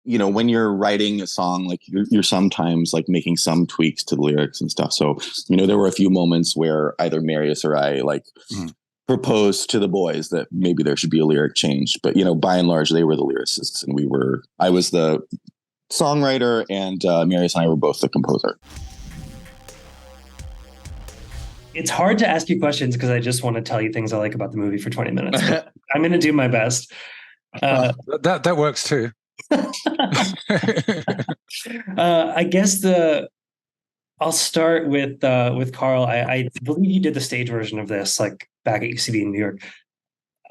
when you're writing a song, like you're sometimes like making some tweaks to the lyrics and stuff. So, there were a few moments where either Marius or I like proposed to the boys that maybe there should be a lyric change. But, by and large, they were the lyricists and I was the songwriter, and Marius and I were both the composer. It's hard to ask you questions because I just want to tell you things I like about the movie for 20 minutes. I'm going to do my best. That works too. I guess I'll start with Karl. I believe you did the stage version of this like back at UCB in New York.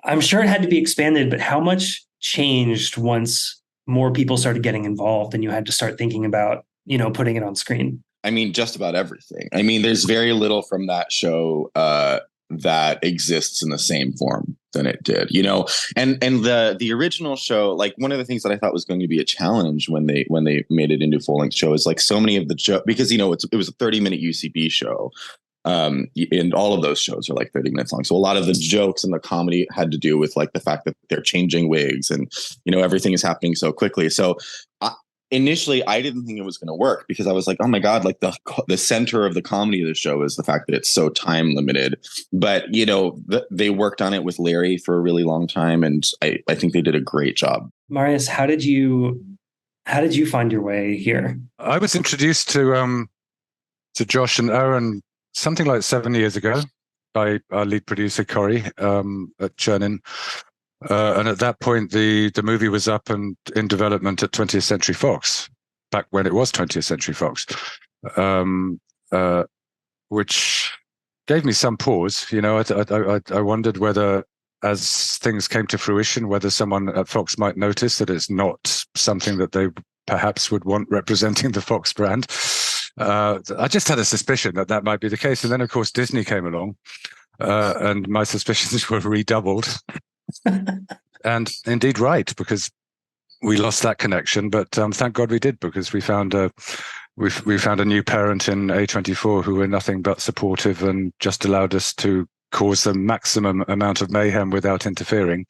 I'm sure it had to be expanded, but how much changed once more people started getting involved and you had to start thinking about, putting it on screen? I mean, just about everything. I mean, there's very little from that show that exists in the same form than it did, and the original show, like one of the things that I thought was going to be a challenge when they made it into full length show is like so many of the jokes, because, it was a 30-minute UCB show. And all of those shows are like 30 minutes long. So a lot of the jokes and the comedy had to do with like the fact that they're changing wigs and, everything is happening so quickly. So initially I didn't think it was going to work because I was like, oh my God, like the center of the comedy of the show is the fact that it's so time limited. But, they worked on it with Larry for a really long time. And I think they did a great job. Marius, how did you find your way here? I was introduced to Josh and Aaron something like 7 years ago by our lead producer, Corey, at Churnin. And at that point, the movie was up and in development at 20th Century Fox, back when it was 20th Century Fox, which gave me some pause. I wondered whether, as things came to fruition, whether someone at Fox might notice that it's not something that they perhaps would want representing the Fox brand. I just had a suspicion that might be the case. And then, of course, Disney came along, and my suspicions were redoubled. And indeed right, because we lost that connection. But thank God we did, because we found a new parent in A24 who were nothing but supportive and just allowed us to cause the maximum amount of mayhem without interfering.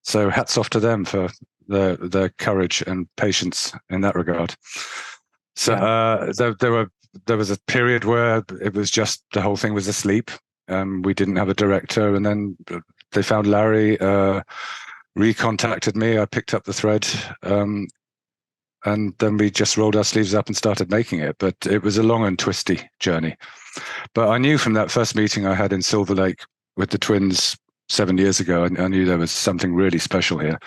So hats off to them for their courage and patience in that regard. So there was a period where it was just the whole thing was asleep. We didn't have a director, and then they found Larry, recontacted me. I picked up the thread, and then we just rolled our sleeves up and started making it. But it was a long and twisty journey. But I knew from that first meeting I had in Silver Lake with the twins 7 years ago, I knew there was something really special here,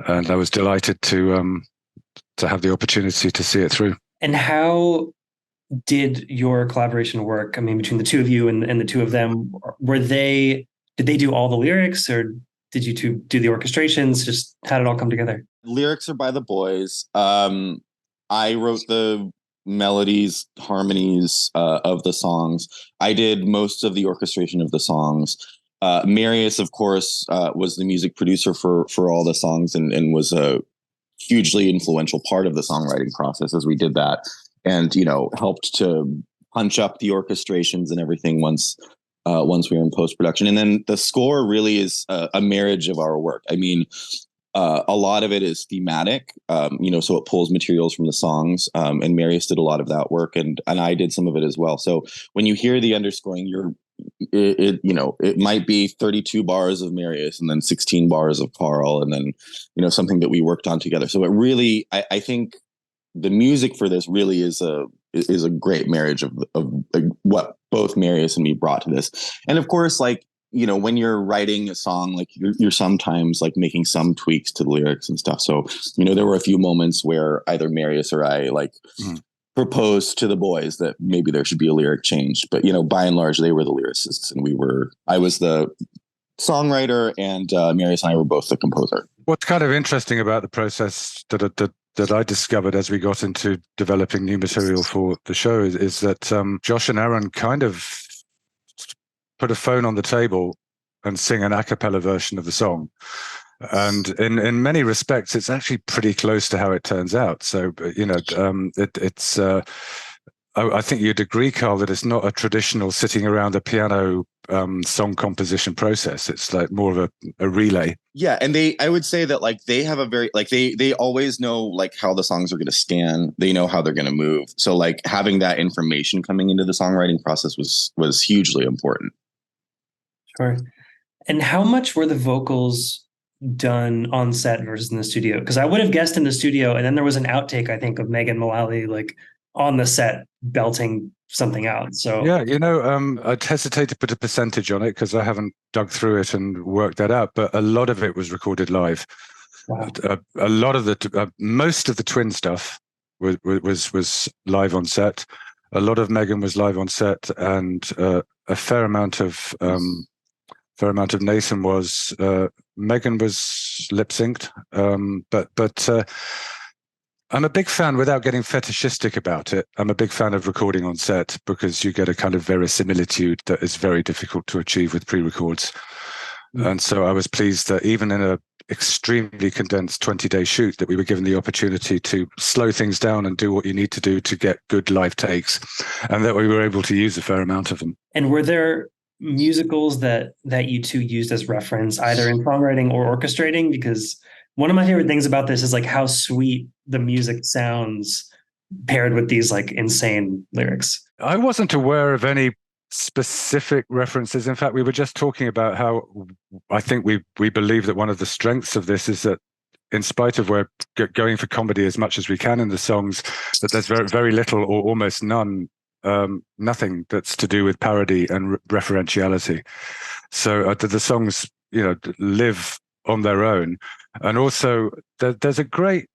and I was delighted to have the opportunity to see it through. And how did your collaboration work? I mean, between the two of you and the two of them, did they do all the lyrics, or did you two do the orchestrations? Just how did it all come together? Lyrics are by the boys. I wrote the melodies, harmonies of the songs. I did most of the orchestration of the songs. Marius, of course, was the music producer for all the songs and was a hugely influential part of the songwriting process as we did that, and helped to punch up the orchestrations and everything once we were in post-production. And then the score really is a marriage of our work. I mean, a lot of it is thematic, so it pulls materials from the songs, and Marius did a lot of that work, and I did some of it as well. So when you hear the underscoring, it might be 32 bars of Marius and then 16 bars of Karl, and then something that we worked on together. So it really, I think the music for this really is a great marriage of like what both Marius and me brought to this. And of course, like, when you're writing a song, like you're sometimes like making some tweaks to the lyrics and stuff. So, there were a few moments where either Marius or I like proposed to the boys that maybe there should be a lyric change. But, by and large, they were the lyricists and I was the songwriter, and Marius and I were both the composer. What's kind of interesting about the process that I discovered as we got into developing new material for the show is that Josh and Aaron kind of put a phone on the table and sing an a cappella version of the song. And in many respects, it's actually pretty close to how it turns out. So, I think you'd agree, Karl, that it's not a traditional sitting around a piano song composition process. It's like more of a relay. Yeah, and I would say that like they have a very like they always know like how the songs are going to scan. They know how they're going to move. So like having that information coming into the songwriting process was hugely important. Sure. And how much were the vocals done on set versus in the studio? Because I would have guessed in the studio, and then there was an outtake, I think, of Megan Mullally like on the set belting something out. So yeah, I'd hesitate to put a percentage on it because I haven't dug through it and worked that out. But a lot of it was recorded live. wow. A lot of the most of the twin stuff was live on set. A lot of Megan was live on set, and a fair amount of Nathan was. Megan was lip synced, but I'm a big fan, without getting fetishistic about it, I'm a big fan of recording on set because you get a kind of verisimilitude that is very difficult to achieve with pre-records. And so I was pleased that even in a extremely condensed 20-day shoot that we were given the opportunity to slow things down and do what you need to do to get good live takes, and that we were able to use a fair amount of them. And were there musicals that you two used as reference, either in songwriting or orchestrating? Because one of my favorite things about this is like how sweet the music sounds paired with these like insane lyrics. I wasn't aware of any specific references. In fact, we were just talking about how I think we believe that one of the strengths of this is that in spite of we're going for comedy as much as we can in the songs, that there's very, very little or almost nothing that's to do with parody and referentiality. So the songs, live on their own. And also there's a great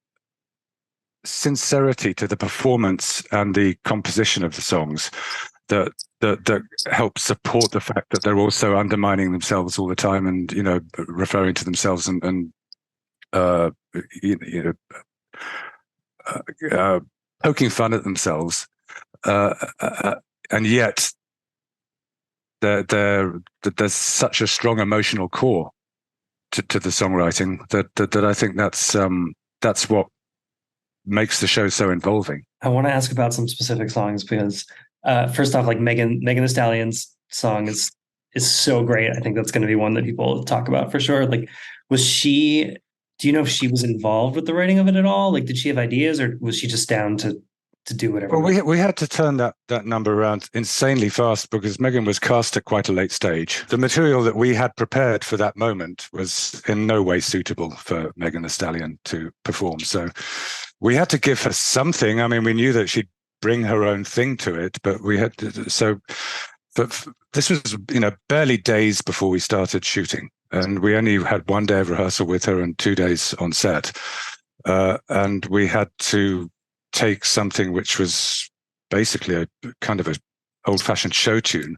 sincerity to the performance and the composition of the songs that helps support the fact that they're also undermining themselves all the time and, referring to themselves and poking fun at themselves. And yet there's such a strong emotional core to the songwriting that I think that's what makes the show so involving. I want to ask about some specific songs because first off, like Megan Thee Stallion's song is so great. I think that's going to be one that people talk about for sure. Like, do you know if she was involved with the writing of it at all? Like, did she have ideas or was she just down to do whatever? Well, we had to turn that number around insanely fast because Megan was cast at quite a late stage. The material that we had prepared for that moment was in no way suitable for Megan Thee Stallion to perform. So we had to give her something. I mean, we knew that she'd bring her own thing to it, but we had to, but this was, barely days before we started shooting. And we only had 1 day of rehearsal with her and 2 days on set. And we had to take something which was basically a kind of an old-fashioned show tune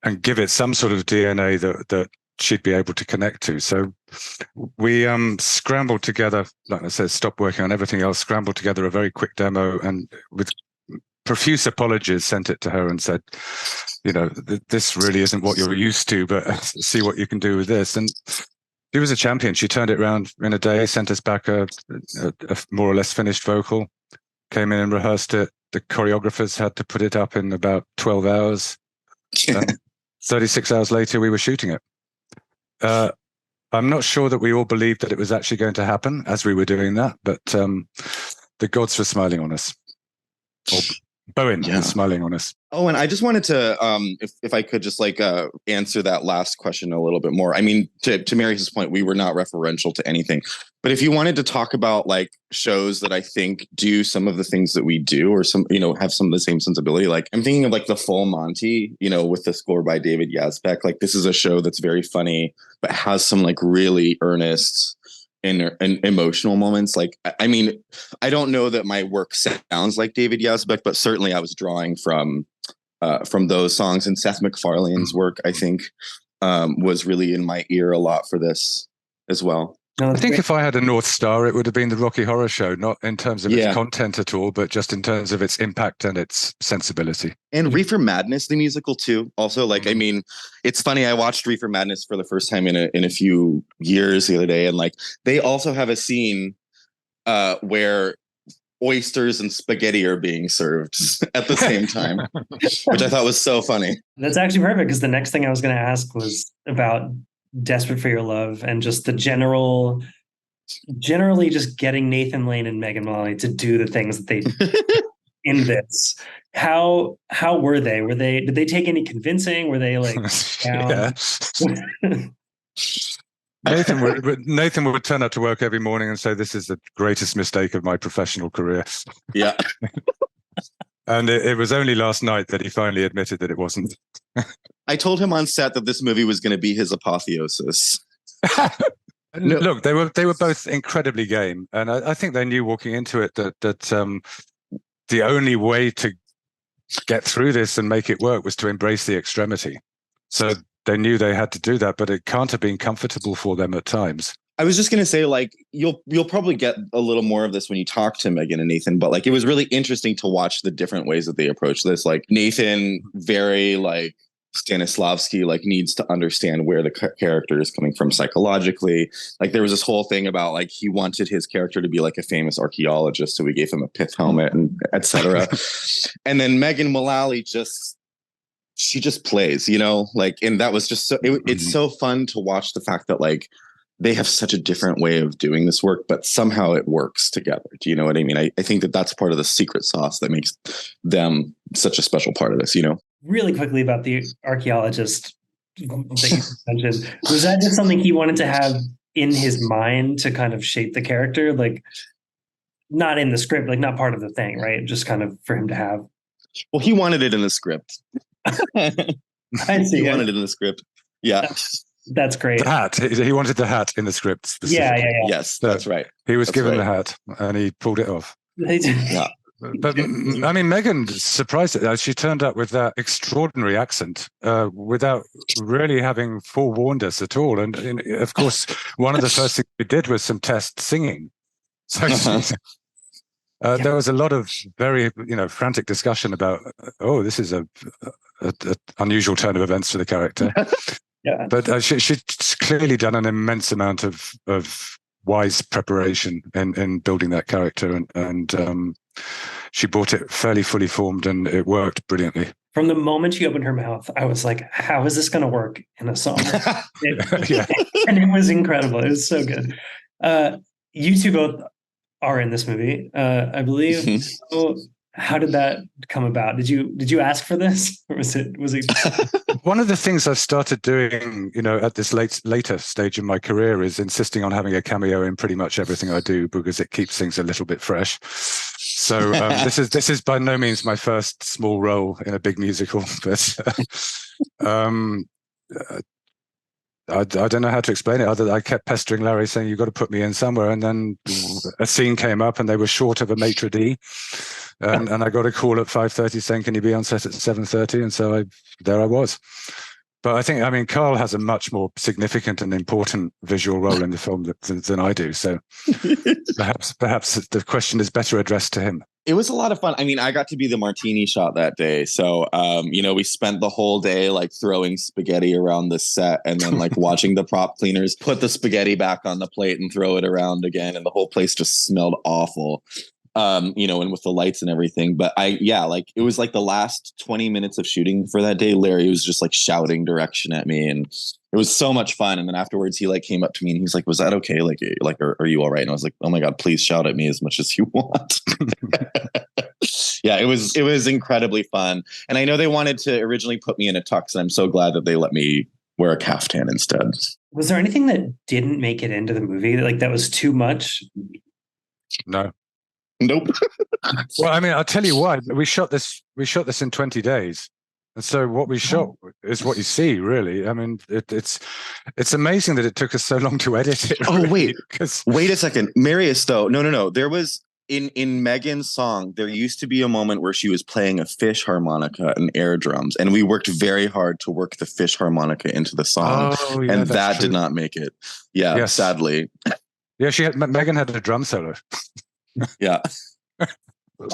and give it some sort of DNA that she'd be able to connect to. So we scrambled together, like I said, stopped working on everything else, scrambled together a very quick demo, and with profuse apologies sent it to her and said, this really isn't what you're used to, but see what you can do with this. And she was a champion. She turned it around in a day, sent us back a more or less finished vocal, came in and rehearsed it. The choreographers had to put it up in about 12 hours. 36 hours later, we were shooting it. I'm not sure that we all believed that it was actually going to happen as we were doing that, but the gods were smiling on us. Or Bowen was smiling on us. Oh, and I just wanted to, if I could just answer that last question a little bit more. I mean, to Marius' point, we were not referential to anything. But if you wanted to talk about like shows that I think do some of the things that we do, or some, have some of the same sensibility, like I'm thinking of like the Full Monty, with the score by David Yazbek. Like this is a show that's very funny, but has some like really earnest and emotional moments. Like, I mean, I don't know that my work sounds like David Yazbek, but certainly I was drawing from those songs. And Seth MacFarlane's work, I think, was really in my ear a lot for this as well. I think if I had a North Star, it would have been the Rocky Horror Show, not in terms of its content at all, but just in terms of its impact and its sensibility. And Reefer Madness, the musical too. Also, like, I mean, it's funny. I watched Reefer Madness for the first time in a few years the other day, and like they also have a scene where oysters and spaghetti are being served at the same time, which I thought was so funny. That's actually perfect, because the next thing I was going to ask was about Desperate for Your Love and just the generally just getting Nathan Lane and Megan Mullally to do the things that they in this. How were they? Did they take any convincing? Were they like down? Yeah. Nathan would turn up to work every morning and say, "This is the greatest mistake of my professional career." Yeah. And it was only last night that he finally admitted that it wasn't. I told him on set that this movie was going to be his apotheosis. No. Look, they were both incredibly game, and I think they knew walking into it that the only way to get through this and make it work was to embrace the extremity. So they knew they had to do that, but it can't have been comfortable for them at times. I was just going to say, like, you'll probably get a little more of this when you talk to Megan and Nathan, but like, it was really interesting to watch the different ways that they approach this. Like Nathan, very like Stanislavski, like needs to understand where the character is coming from psychologically. Like there was this whole thing about like, he wanted his character to be like a famous archaeologist. So we gave him a pith helmet and etc. And then Megan Mullally she just plays, you know, like, and that was just so, it's so fun to watch the fact that like, they have such a different way of doing this work, but somehow it works together. Do you know what I mean? I think that that's part of the secret sauce that makes them such a special part of this, you know? Really quickly about the archaeologist that you mentioned, was that just something he wanted to have in his mind to kind of shape the character? Like not in the script, like not part of the thing, right? Just kind of for him to have. Well, he wanted it in the script. I see. He wanted it in the script. Yeah. That's great. The hat. He wanted the hat in the script. Yeah. Yes, that's right. He was given the hat and he pulled it off. Yeah. But I mean, Megan surprised it. She turned up with that extraordinary accent without really having forewarned us at all. And of course, one of the first things we did was some test singing. So there was a lot of very, frantic discussion about, this is a unusual turn of events for the character. Yeah. But she'd clearly done an immense amount of wise preparation in building that character, and she brought it fairly fully formed, and it worked brilliantly. From the moment she opened her mouth, I was like, how is this going to work in a song? And it was incredible. It was so good. You two both are in this movie, I believe. Mm-hmm. So how did that come about? Did you ask for this, or was it? One of the things I've started doing, at this later stage in my career is insisting on having a cameo in pretty much everything I do, because it keeps things a little bit fresh. So this is by no means my first small role in a big musical, but I don't know how to explain it, other than I kept pestering Larry saying, you've got to put me in somewhere. And then a scene came up and they were short of a maitre d'. And I got a call at 5:30 saying, can you be on set at 7:30? And so there I was. But I mean, Karl has a much more significant and important visual role in the film than I do. So perhaps the question is better addressed to him. It was a lot of fun. I mean, I got to be the martini shot that day. So, we spent the whole day like throwing spaghetti around the set and then like watching the prop cleaners put the spaghetti back on the plate and throw it around again. And the whole place just smelled awful. And with the lights and everything. But it was like the last 20 minutes of shooting for that day, Larry was just like shouting direction at me, and it was so much fun. And then afterwards he like came up to me and he's like, was that okay? Like, are you all right? And I was like, oh my God, please shout at me as much as you want. Yeah, it was incredibly fun. And I know they wanted to originally put me in a tux, and I'm so glad that they let me wear a caftan instead. Was there anything that didn't make it into the movie? Like that was too much? No. Nope. Well, I mean, I'll tell you why. We shot this in 20 days. And so what we shot is what you see, really. I mean, it's amazing that it took us so long to edit it. Oh, really, wait a second. Marius, though. No. There was, in Megan's song, there used to be a moment where she was playing a fish harmonica and air drums. And we worked very hard to work the fish harmonica into the song. Oh, yeah, and that did not make it. Yeah, yes. Sadly. Yeah, Megan had a drum solo. Yeah. Wow.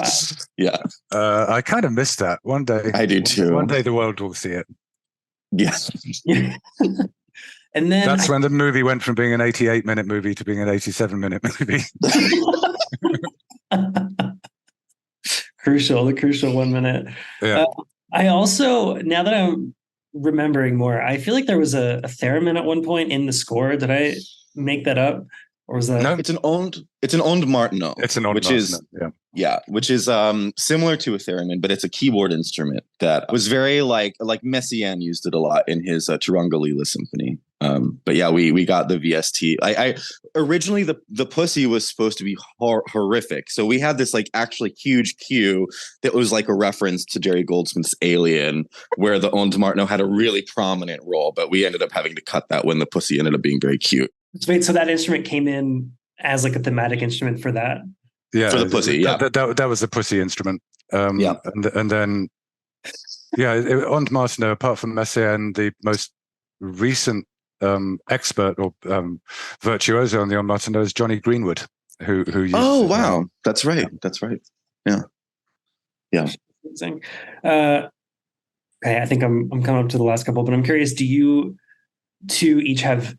Yeah. I kind of missed that. One day. I do too. One day the world will see it. Yes. And then that's when the movie went from being an 88-minute movie to being an 87-minute movie. the crucial 1 minute. Yeah. I also, now that I'm remembering more, I feel like there was a theremin at one point in the score. Did I make that up? Or was that? No, It's an owned Martineau. it's an odd which Martineau, is yeah. Yeah, which is similar to a theremin, but it's a keyboard instrument that was very like Messiaen used it a lot in his Turanga Lila symphony. But yeah, we got the VST. I originally the Pussy was supposed to be horrific, so we had this like actually huge cue that was like a reference to Jerry Goldsmith's Alien, where the Onde Martineau had a really prominent role, but we ended up having to cut that when the Pussy ended up being very cute. Wait, so that instrument came in as like a thematic instrument for that? Yeah, for the Pussy. Yeah, that was the Pussy instrument. Yeah. And then on Martineau, apart from Messiaen, the most recent expert or virtuoso on the on Martineau is Johnny Greenwood, who used. Oh wow, that's right. That's right. Yeah. Amazing. Okay, I think I'm coming up to the last couple, but I'm curious. Do you two each have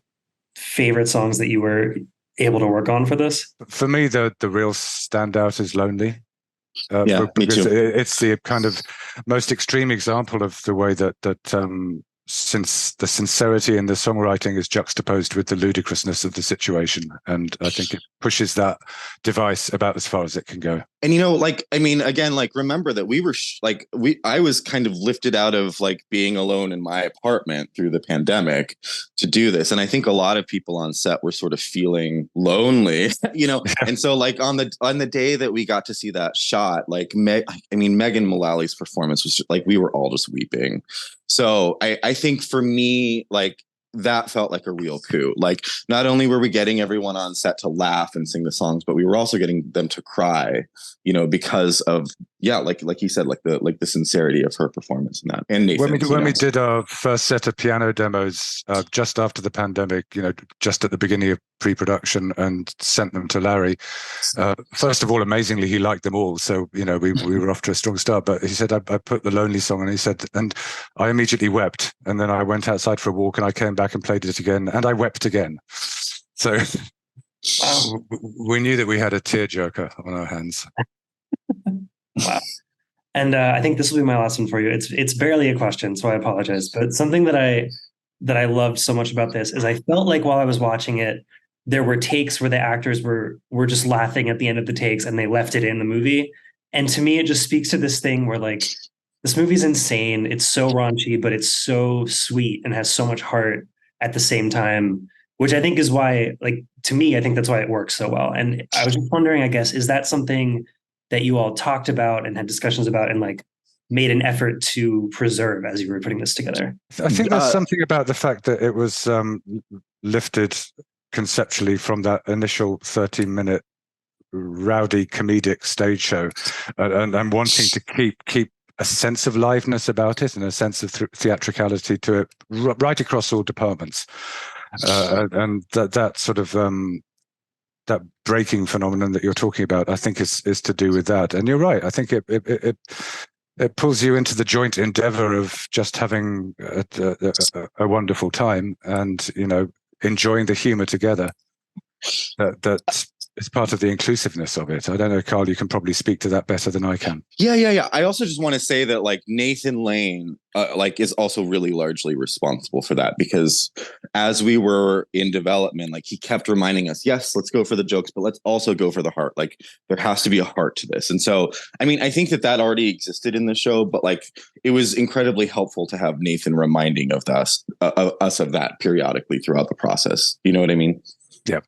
favorite songs that you were able to work on for this? For me, the real standout is Lonely. Yeah, me too. It's the kind of most extreme example of the way that since the sincerity in the songwriting is juxtaposed with the ludicrousness of the situation, and I think it pushes that device about as far as it can go. And again, remember that we were I was kind of lifted out of like being alone in my apartment through the pandemic to do this, and I think a lot of people on set were sort of feeling lonely, And so like on the day that we got to see that shot, Megan Mullally's performance was just, like, we were all just weeping. So I think for me, like, that felt like a real coup. Like, not only were we getting everyone on set to laugh and sing the songs, but we were also getting them to cry, because of, like you said, like the sincerity of her performance in that. And Nathan, when we did our first set of piano demos just after the pandemic, just at the beginning of pre-production, and sent them to Larry. First of all, amazingly, he liked them all. So, we were off to a strong start. But he said, I put the Lonely song, and he said, and I immediately wept. And then I went outside for a walk, and I came back and played it again, and I wept again. So we knew that we had a tearjerker on our hands. Wow. And I think this will be my last one for you. It's barely a question, so I apologize. But something that I loved so much about this is I felt like while I was watching it, there were takes where the actors were just laughing at the end of the takes, and they left it in the movie. And to me, it just speaks to this thing where, like, this movie's insane. It's so raunchy, but it's so sweet and has so much heart at the same time, which I think is why, like, to me, I think that's why it works so well. And I was just wondering, I guess, is that something that you all talked about and had discussions about and like made an effort to preserve as you were putting this together? I think there's something about the fact that it was lifted conceptually from that initial 13-minute rowdy comedic stage show, and wanting to keep a sense of liveness about it and a sense of theatricality to it right across all departments. And that sort of that breaking phenomenon that you're talking about, I think is to do with that. And you're right. I think it pulls you into the joint endeavor of just having a wonderful time and, enjoying the humor together. That is part of the inclusiveness of it. I don't know, Karl, you can probably speak to that better than I can. Yeah. I also just want to say that, like, Nathan Lane, is also really largely responsible for that, because as we were in development, like, he kept reminding us, yes, let's go for the jokes, but let's also go for the heart. Like, there has to be a heart to this. And so, I think that already existed in the show, but like, it was incredibly helpful to have Nathan reminding of us of that periodically throughout the process. You know what I mean? Yeah.